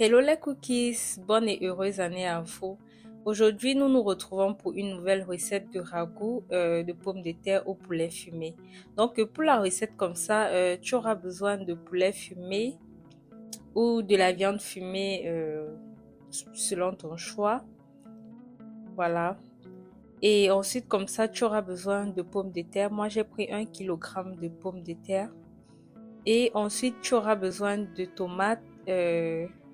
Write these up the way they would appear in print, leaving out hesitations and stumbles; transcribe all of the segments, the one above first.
Hello les cookies, bonne et heureuse année à vous. Aujourd'hui, nous nous retrouvons pour une nouvelle recette de ragoût de pommes de terre au poulet fumé. Donc pour la recette comme ça, tu auras besoin de poulet fumé ou de la viande fumée selon ton choix. Voilà. Et ensuite comme ça, tu auras besoin de pommes de terre. Moi, j'ai pris 1 kg de pommes de terre. Et ensuite, tu auras besoin de tomates,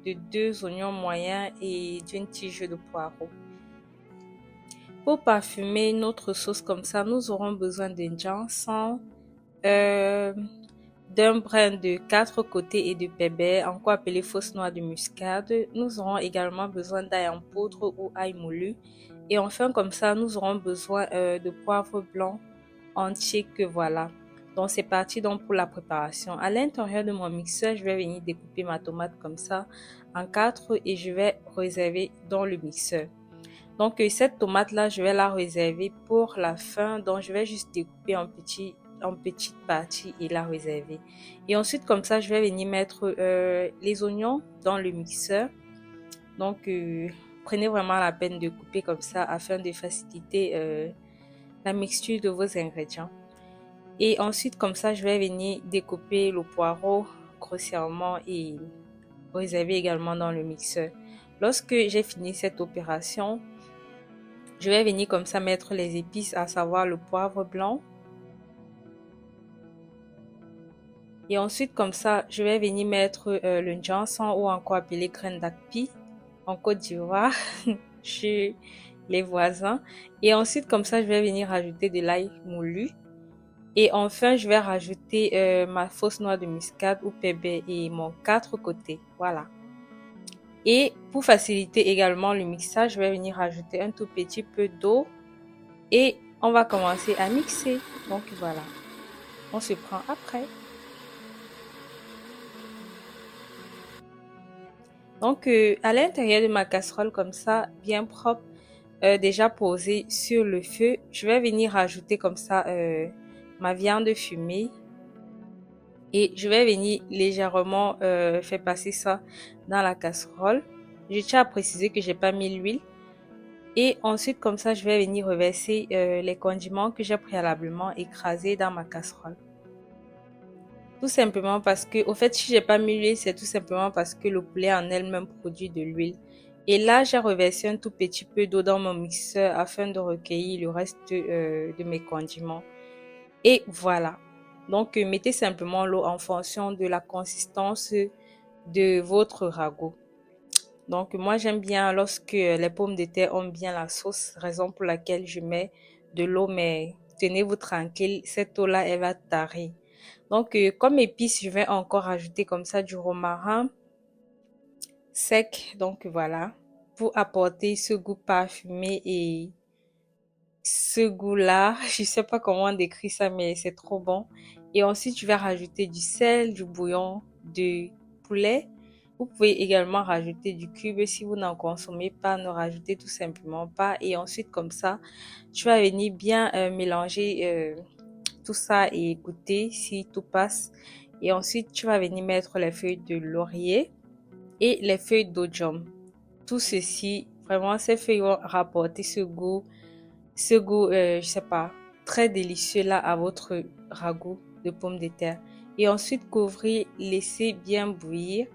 de 2 oignons moyens et d'une tige de poireau. Pour parfumer notre sauce comme ça, nous aurons besoin d'un ginseng, euh, d'un brin de 4 côtés et de pépé, encore appelé fausse noix de muscade. Nous aurons également besoin d'ail en poudre ou ail moulu. Et enfin, comme ça, nous aurons besoin de poivre blanc entier que voilà. Donc c'est parti donc pour la préparation. À l'intérieur de mon mixeur, je vais venir découper ma tomate comme ça en 4 et je vais réserver dans le mixeur. Donc cette tomate là, je vais la réserver pour la fin. Donc je vais juste découper en petites parties et la réserver. Et ensuite comme ça, je vais venir mettre les oignons dans le mixeur. Donc prenez vraiment la peine de couper comme ça afin de faciliter la mixture de vos ingrédients. Et ensuite, comme ça, je vais venir découper le poireau grossièrement et réserver également dans le mixeur. Lorsque j'ai fini cette opération, je vais venir comme ça mettre les épices, à savoir le poivre blanc. Et ensuite, comme ça, je vais venir mettre le ginseng ou encore appelé graine d'akpi en Côte d'Ivoire chez les voisins. Et ensuite, comme ça, je vais venir rajouter de l'ail moulu. Et enfin, je vais rajouter ma fausse noix de muscade ou pépé et mon 4 côtés. Voilà. Et pour faciliter également le mixage, je vais venir rajouter un tout petit peu d'eau et on va commencer à mixer. Donc voilà, on se prend après. Donc à l'intérieur de ma casserole comme ça, bien propre, déjà posée sur le feu, je vais venir rajouter comme ça ma viande fumée. Et je vais venir légèrement faire passer ça dans la casserole. Je tiens à préciser que j'ai pas mis l'huile. Et ensuite, comme ça, je vais venir reverser les condiments que j'ai préalablement écrasés dans ma casserole. Tout simplement parce que, au fait, si j'ai pas mis l'huile, c'est tout simplement parce que le poulet en elle-même produit de l'huile. Et là, j'ai reversé un tout petit peu d'eau dans mon mixeur afin de recueillir le reste de mes condiments. Et voilà. Donc, mettez simplement l'eau en fonction de la consistance de votre ragoût. Donc, moi, j'aime bien lorsque les pommes de terre ont bien la sauce, raison pour laquelle je mets de l'eau, mais tenez-vous tranquille, cette eau-là, elle va tarir. Donc, comme épice, je vais encore ajouter comme ça du romarin sec. Donc, voilà, pour apporter ce goût parfumé et ce goût-là, je sais pas comment décrire ça, mais c'est trop bon. Et ensuite, je vais rajouter du sel, du bouillon de poulet. Vous pouvez également rajouter du cube. Si vous n'en consommez pas, ne rajoutez tout simplement pas. Et ensuite, comme ça, tu vas venir bien mélanger tout ça et écouter si tout passe. Et ensuite, tu vas venir mettre les feuilles de laurier et les feuilles d'oignon. Tout ceci, vraiment, ces feuilles vont rapporter ce goût, je sais pas, très délicieux là à votre ragoût de pommes de terre. Et ensuite couvrir, laisser bien bouillir.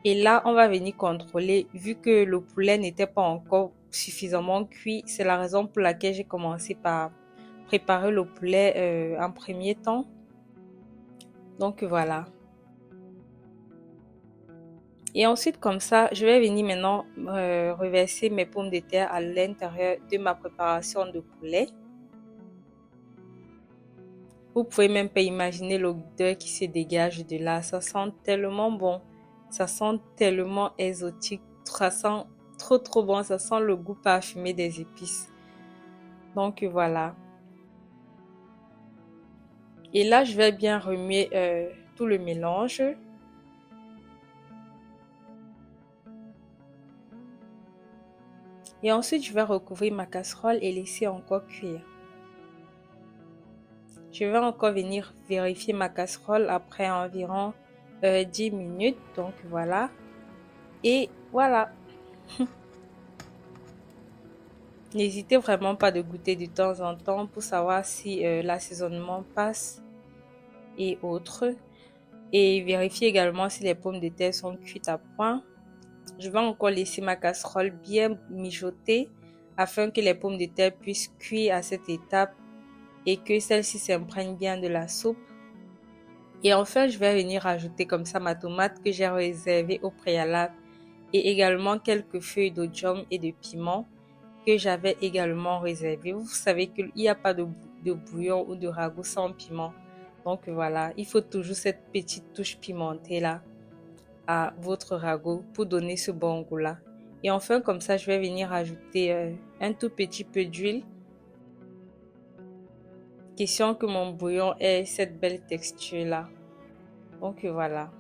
Et là, on va venir contrôler, vu que le poulet n'était pas encore suffisamment cuit. C'est la raison pour laquelle j'ai commencé par préparer le poulet en premier temps. Donc voilà. Et ensuite, comme ça, je vais venir maintenant reverser mes pommes de terre à l'intérieur de ma préparation de poulet. Vous pouvez même pas imaginer l'odeur qui se dégage de là. Ça sent tellement bon. Ça sent tellement exotique. Ça sent trop trop bon. Ça sent le goût parfumé des épices. Donc voilà. Et là, je vais bien remuer tout le mélange. Et ensuite, je vais recouvrir ma casserole et laisser encore cuire. Je vais encore venir vérifier ma casserole après environ 10 minutes. Donc voilà. Et Voilà. N'hésitez vraiment pas de goûter de temps en temps pour savoir si l'assaisonnement passe et autres. Et vérifiez également si les pommes de terre sont cuites à point. Je vais encore laisser ma casserole bien mijoter afin que les pommes de terre puissent cuire à cette étape et que celle-ci s'imprègne bien de la soupe. Et enfin, je vais venir ajouter comme ça ma tomate que j'ai réservée au préalable et également quelques feuilles d'oignon et de piment que j'avais également réservées. Vous savez qu'il n'y a pas de bouillon ou de ragoût sans piment. Donc voilà, il faut toujours cette petite touche pimentée là à votre ragoût pour donner ce bon goût là. Et enfin, comme ça, je vais venir ajouter un tout petit peu d'huile. Question que mon bouillon ait cette belle texture là. Donc voilà.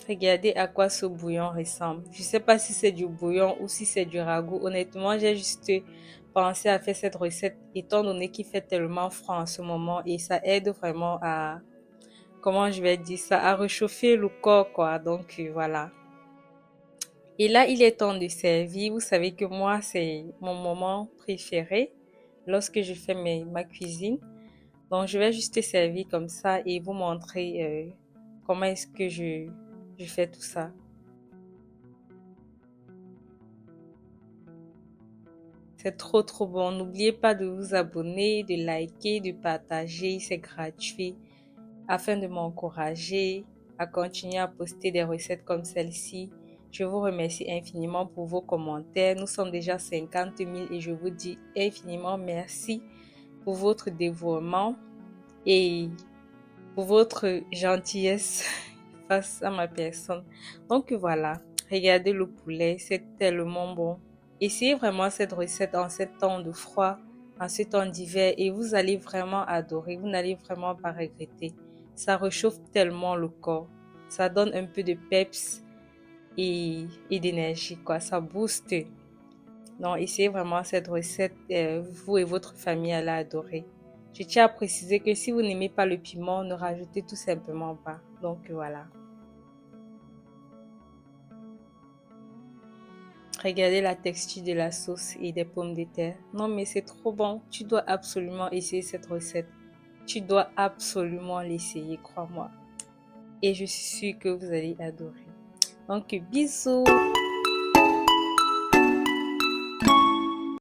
Regardez à quoi ce bouillon ressemble. Je ne sais pas si c'est du bouillon ou si c'est du ragoût. Honnêtement, j'ai juste pensé à faire cette recette étant donné qu'il fait tellement froid en ce moment et ça aide vraiment à, comment je vais dire ça, à réchauffer le corps quoi. Donc voilà. Et là, il est temps de servir. Vous savez que moi, c'est mon moment préféré lorsque je fais ma cuisine. Donc, je vais juste servir comme ça et vous montrer comment est-ce que je fais tout ça. C'est trop trop bon. N'oubliez pas de vous abonner, de liker, de partager. C'est gratuit afin de m'encourager à continuer à poster des recettes comme celle-ci. Je vous remercie infiniment pour vos commentaires. Nous sommes déjà 50 000 et je vous dis infiniment merci pour votre dévouement et pour votre gentillesse face à ma personne. Donc voilà, regardez le poulet, c'est tellement bon. Essayez vraiment cette recette en ce temps de froid, en ce temps d'hiver et vous allez vraiment adorer, vous n'allez vraiment pas regretter. Ça réchauffe tellement le corps, ça donne un peu de peps et d'énergie, quoi. Ça booste. Donc, essayez vraiment cette recette, vous et votre famille allez adorer. Je tiens à préciser que si vous n'aimez pas le piment, ne rajoutez tout simplement pas. Donc voilà. Regardez la texture de la sauce et des pommes de terre. Non mais c'est trop bon. Tu dois absolument essayer cette recette. Tu dois absolument l'essayer, crois-moi. Et je suis sûre que vous allez adorer. Donc bisous.